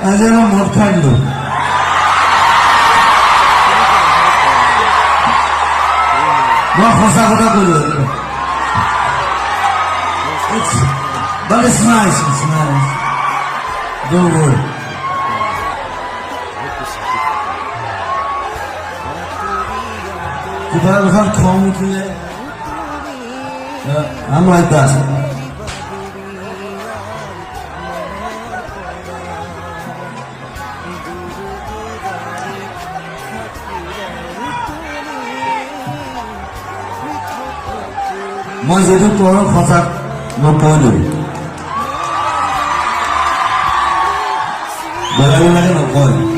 আজি মই মদ খাই দিলো মই সঁচা কথা কলো but it's nice don't worry কিবা এখন খং উঠিলে I'm like that মই যেটো কৰো কথা নকলো বেলেগ লাগে নকয়